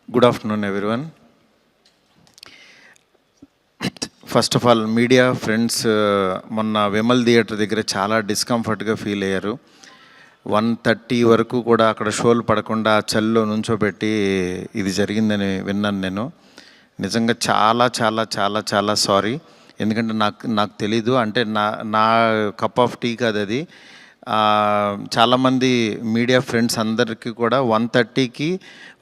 Good afternoon, everyone. First of all media friends మొన్న Vimal theatre దగ్గర చాలా డిస్కంఫర్ట్గా ఫీల్ అయ్యారు. 1:30 వరకు కూడా అక్కడ షోలు పడకుండా చల్లో నుంచోబెట్టి ఇది జరిగిందని విన్నాను నేను. నిజంగా చాలా చాలా చాలా చాలా సారీ. ఎందుకంటే నాకు తెలీదు, అంటే నా కప్ ఆఫ్ టీ కాదు అది. చాలామంది మీడియా ఫ్రెండ్స్ అందరికీ కూడా 1:30కి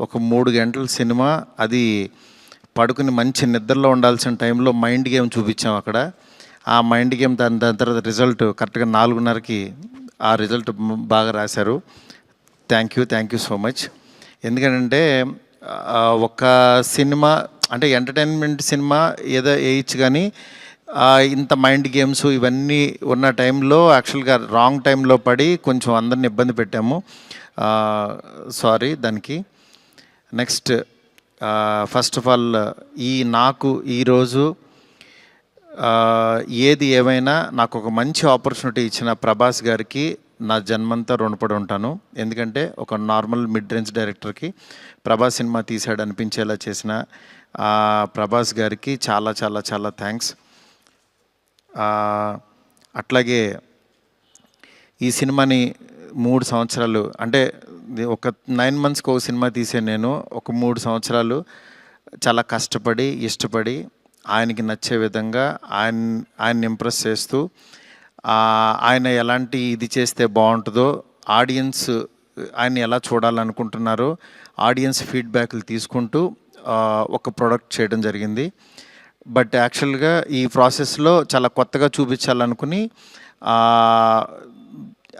ఒక 3 గంటల సినిమా, అది పడుకుని మంచి నిద్రలో ఉండాల్సిన టైంలో మైండ్ గేమ్ చూపించాం అక్కడ. ఆ మైండ్ గేమ్ దాని తర్వాత రిజల్ట్ కరెక్ట్గా 4:30కి ఆ రిజల్ట్ బాగా రాశారు. Thank you so much. ఎందుకంటే ఒక సినిమా అంటే ఎంటర్టైన్మెంట్ సినిమా ఏదో వేయచ్చు, కానీ ఇంత మైండ్ గేమ్స్ ఇవన్నీ ఉన్న టైంలో యాక్చువల్గా రాంగ్ టైంలో పడి కొంచెం అందరిని ఇబ్బంది పెట్టాము. సారీ దానికి. నెక్స్ట్ ఫస్ట్ ఆఫ్ ఆల్ నాకు ఈరోజు ఏది ఏమైనా నాకు ఒక మంచి ఆపర్చునిటీ ఇచ్చిన ప్రభాస్ గారికి నా జన్మంతా రుణపడి ఉంటాను. ఎందుకంటే ఒక నార్మల్ మిడ్ రేంజ్ డైరెక్టర్కి ప్రభాస్ సినిమా తీసాడు అనిపించేలా చేసిన ప్రభాస్ గారికి చాలా చాలా చాలా థ్యాంక్స్. అట్లాగే ఈ సినిమాని 3 సంవత్సరాలు, అంటే ఒక 9 మంత్స్కి ఒక సినిమా తీసే నేను ఒక 3 సంవత్సరాలు చాలా కష్టపడి ఇష్టపడి ఆయనకి నచ్చే విధంగా ఆయన్ని ఇంప్రెస్ చేస్తూ, ఆయన ఎలాంటి ఇది చేస్తే బాగుంటుందో, ఆడియన్స్ ఆయన్ని ఎలా చూడాలనుకుంటున్నారో ఆడియన్స్ ఫీడ్బ్యాక్లు తీసుకుంటూ ఒక ప్రోడక్ట్ చేయడం జరిగింది. బట్ యాక్చువల్గా ఈ ప్రాసెస్లో చాలా కొత్తగా చూపించాలనుకుని,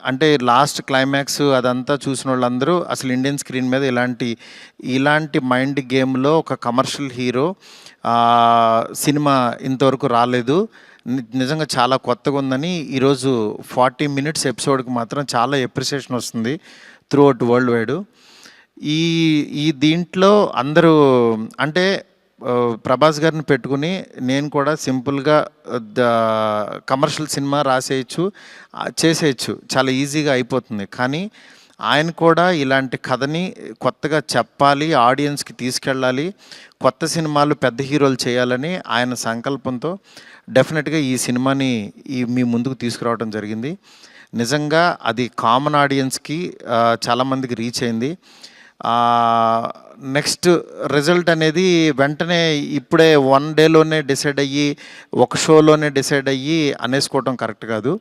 అంటే లాస్ట్ క్లైమాక్స్ అదంతా చూసిన వాళ్ళందరూ అసలు ఇండియన్ స్క్రీన్ మీద ఇలాంటి మైండ్ గేమ్లో ఒక కమర్షియల్ హీరో సినిమా ఇంతవరకు రాలేదు, నిజంగా చాలా కొత్తగా ఉందని ఈరోజు 40 minutes ఎపిసోడ్కి మాత్రం చాలా ఎప్రిసియేషన్ వస్తుంది త్రూ అవుట్ వరల్డ్ వైడ్. ఈ దీంట్లో అందరూ అంటే ప్రభాస్ గారిని పెట్టుకుని నేను కూడా సింపుల్గా కమర్షియల్ సినిమా రాసేయచ్చు, చేసేయచ్చు, చాలా ఈజీగా అయిపోతుంది. కానీ ఆయన కూడా ఇలాంటి కథని కొత్తగా చెప్పాలి, ఆడియన్స్కి తీసుకెళ్ళాలి, కొత్త సినిమాలు పెద్ద హీరోలు చేయాలని ఆయన సంకల్పంతో డెఫినెట్గా ఈ సినిమాని మీ ముందుకు తీసుకురావడం జరిగింది. నిజంగా అది కామన్ ఆడియన్స్కి చాలామందికి రీచ్ అయింది. నెక్స్ట్ రిజల్ట్ అనేది వెంటనే ఇప్పుడే 1 డేలోనే డిసైడ్ అయ్యి ఒక షోలోనే డిసైడ్ అయ్యి అనేసుకోవటం కరెక్ట్ కాదు.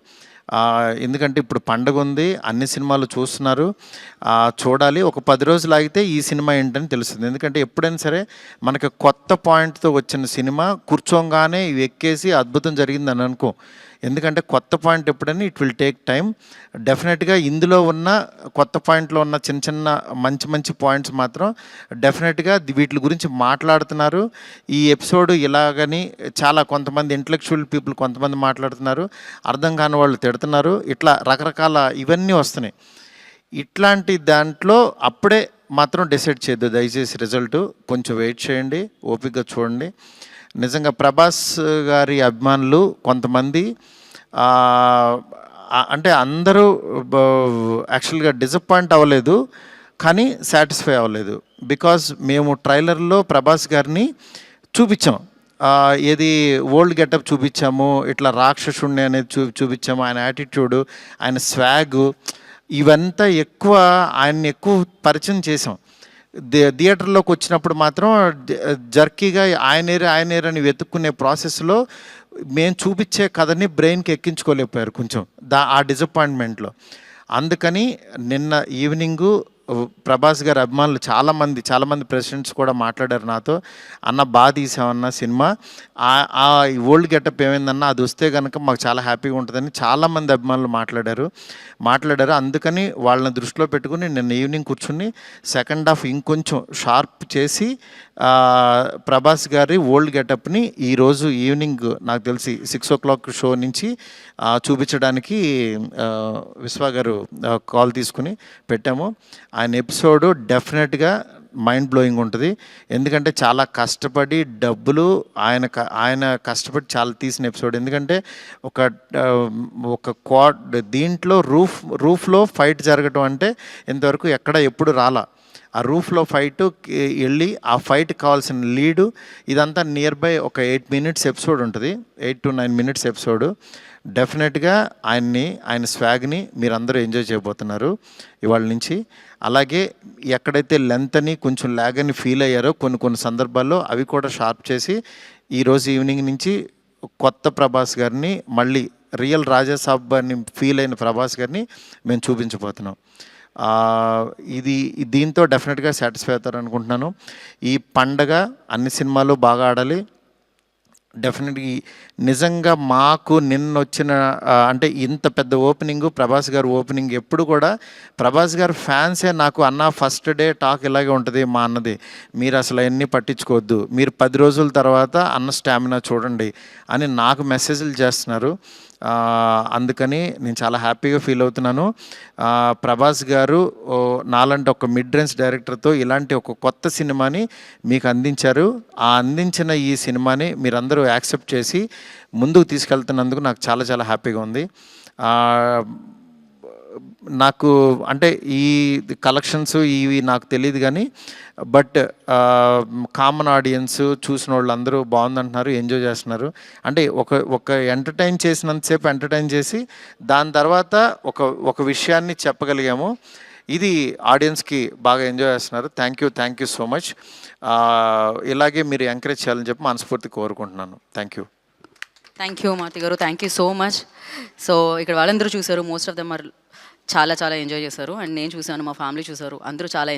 ఎందుకంటే ఇప్పుడు పండగ ఉంది, అన్ని సినిమాలు చూస్తున్నారు, చూడాలి. ఒక 10 రోజులు ఆగితే ఈ సినిమా ఏంటని తెలుస్తుంది. ఎందుకంటే ఎప్పుడైనా సరే మనకి కొత్త పాయింట్తో వచ్చిన సినిమా కూర్చోగానే ఎక్కేసి అద్భుతం జరిగిందని అనుకో. ఎందుకంటే కొత్త పాయింట్ ఎప్పుడైనా ఇట్ విల్ టేక్ టైం. డెఫినెట్గా ఇందులో ఉన్న కొత్త పాయింట్లో ఉన్న చిన్న మంచి పాయింట్స్ మాత్రం డెఫినెట్గా వీటి గురించి మాట్లాడుతున్నారు. ఈ ఎపిసోడ్ ఇలాగని చాలా కొంతమంది ఇంటలెక్చువల్ పీపుల్ కొంతమంది మాట్లాడుతున్నారు, అర్థం కాని వాళ్ళు తిడుతున్నారు, ఇట్లా రకరకాల ఇవన్నీ వస్తున్నాయి. ఇట్లాంటి దాంట్లో అప్పుడే మాత్రం డిసైడ్ చేయొద్దు దయచేసి. రిజల్ట్ కొంచెం వెయిట్ చేయండి, ఓపికగా చూడండి. నిజంగా ప్రభాస్ గారి అభిమానులు కొంతమంది అంటే అందరూ యాక్చువల్గా డిసప్పాయింట్ అవ్వలేదు, కానీ సాటిస్ఫై అవ్వలేదు. బికాజ్ మేము ట్రైలర్లో ప్రభాస్ గారిని చూపించాం, ఏది ఓల్డ్ గెటప్ చూపించాము, ఇట్లా రాక్షసుణ్ణి అనేది చూపించాము, ఆయన యాటిట్యూడు, ఆయన స్వాగ్, ఇవంతా ఆయన్ని ఎక్కువ పరిచయం చేసాం. థియేటర్లోకి వచ్చినప్పుడు మాత్రం జర్కీగా ఆయనేరని వెతుక్కునే ప్రాసెస్లో మేము చూపించే కథని బ్రెయిన్కి ఎక్కించుకోలేకపోయారు కొంచెం ఆ డిసప్పాయింట్మెంట్లో. అందుకని నిన్న ఈవినింగు ప్రభాస్ గారి అభిమానులు చాలామంది ప్రెసిడెంట్స్ కూడా మాట్లాడారు నాతో, అన్న బాగా తీసామన్న సినిమా, ఆ ఓల్డ్ గెటప్ ఏమైందన్నా అది వస్తే కనుక మాకు చాలా హ్యాపీగా ఉంటుందని చాలామంది అభిమానులు మాట్లాడారు. అందుకని వాళ్ళని దృష్టిలో పెట్టుకుని నిన్న ఈవినింగ్ కూర్చుని సెకండ్ హాఫ్ ఇంకొంచెం షార్ప్ చేసి ప్రభాస్ గారి ఓల్డ్ గెటప్ని ఈరోజు ఈవినింగ్ నాకు తెలిసి 6 o'clock షో నుంచి చూపించడానికి విశ్వ గారు కాల్ తీసుకుని పెట్టాము. ఆయన ఎపిసోడు డెఫినెట్గా మైండ్ బ్లోయింగ్ ఉంటుంది. ఎందుకంటే చాలా కష్టపడి డబ్బులు ఆయన కష్టపడి చాలా తీసిన ఎపిసోడ్. ఎందుకంటే దీంట్లో రూఫ్లో ఫైట్ జరగటం అంటే ఇంతవరకు ఎప్పుడు రాలా. ఆ రూఫ్లో ఫైట్ వెళ్ళి ఆ ఫైట్కి కావాల్సిన లీడు ఇదంతా నియర్ బై ఒక 8 minutes ఎపిసోడ్ ఉంటుంది, 8 to 9 minutes ఎపిసోడ్. డెఫినెట్గా ఆయన స్వాగ్ని మీరందరూ ఎంజాయ్ చేయబోతున్నారు ఇవాళ నుంచి. అలాగే ఎక్కడైతే లెంత్ అని కొంచెం ల్యాగ్ అని ఫీల్ అయ్యారో కొన్ని సందర్భాల్లో అవి కూడా షార్ప్ చేసి ఈరోజు ఈవినింగ్ నుంచి కొత్త ప్రభాస్ గారిని, మళ్ళీ రియల్ రాజాసాబ్ అని ఫీల్ అయిన ప్రభాస్ గారిని మేము చూపించబోతున్నాం. దీంతో డెఫినెట్గా సాటిస్ఫై అవుతారు అనుకుంటున్నాను. ఈ పండగ అన్ని సినిమాలు బాగా ఆడాలి. డెఫినెట్గా నిజంగా మాకు నిన్న వచ్చిన అంటే ఇంత పెద్ద ఓపెనింగ్, ప్రభాస్ గారు ఓపెనింగ్ ఎప్పుడు కూడా ప్రభాస్ గారు ఫ్యాన్సే నాకు అన్న ఫస్ట్ డే టాక్ ఇలాగే ఉంటుంది మా అన్నది, మీరు అసలు అవన్నీ పట్టించుకోవద్దు, మీరు 10 రోజుల తర్వాత అన్న స్టామినా చూడండి అని నాకు మెసేజ్లు చేస్తున్నారు. అందుకని నేను చాలా హ్యాపీగా ఫీల్ అవుతున్నాను. ప్రభాస్ గారు నాలాంటి ఒక మిడ్ రేంజ్ డైరెక్టర్తో ఇలాంటి ఒక కొత్త సినిమాని మీకు అందించారు. ఆ అందించిన ఈ సినిమాని మీరందరూ యాక్సెప్ట్ చేసి ముందుకు తీసుకెళ్తున్నందుకు నాకు చాలా చాలా హ్యాపీగా ఉంది. నాకు అంటే ఈ కలెక్షన్స్ ఇవి నాకు తెలియదు కానీ బట్ కామన్ ఆడియన్స్ చూసిన వాళ్ళు అందరూ బాగుందంటున్నారు, ఎంజాయ్ చేస్తున్నారు. అంటే ఒక ఎంటర్టైన్ చేసినంతసేపు ఎంటర్టైన్ చేసి దాని తర్వాత ఒక విషయాన్ని చెప్పగలిగాము. ఇది ఆడియన్స్కి బాగా ఎంజాయ్ చేస్తున్నారు. Thank you so much. ఇలాగే మీరు ఎంకరేజ్ చేయాలని చెప్పి మనస్ఫూర్తి కోరుకుంటున్నాను. థ్యాంక్ యూ మారుతి గారు, thank you so much. So ఇక్కడ వాళ్ళందరూ చూశారు, మోస్ట్ ఆఫ్ దెమ్ చాలా చాలా ఎంజాయ్ చేశారు. అండ్ నేను చూశాను, మా ఫ్యామిలీ చూశారు, అందరూ చాలా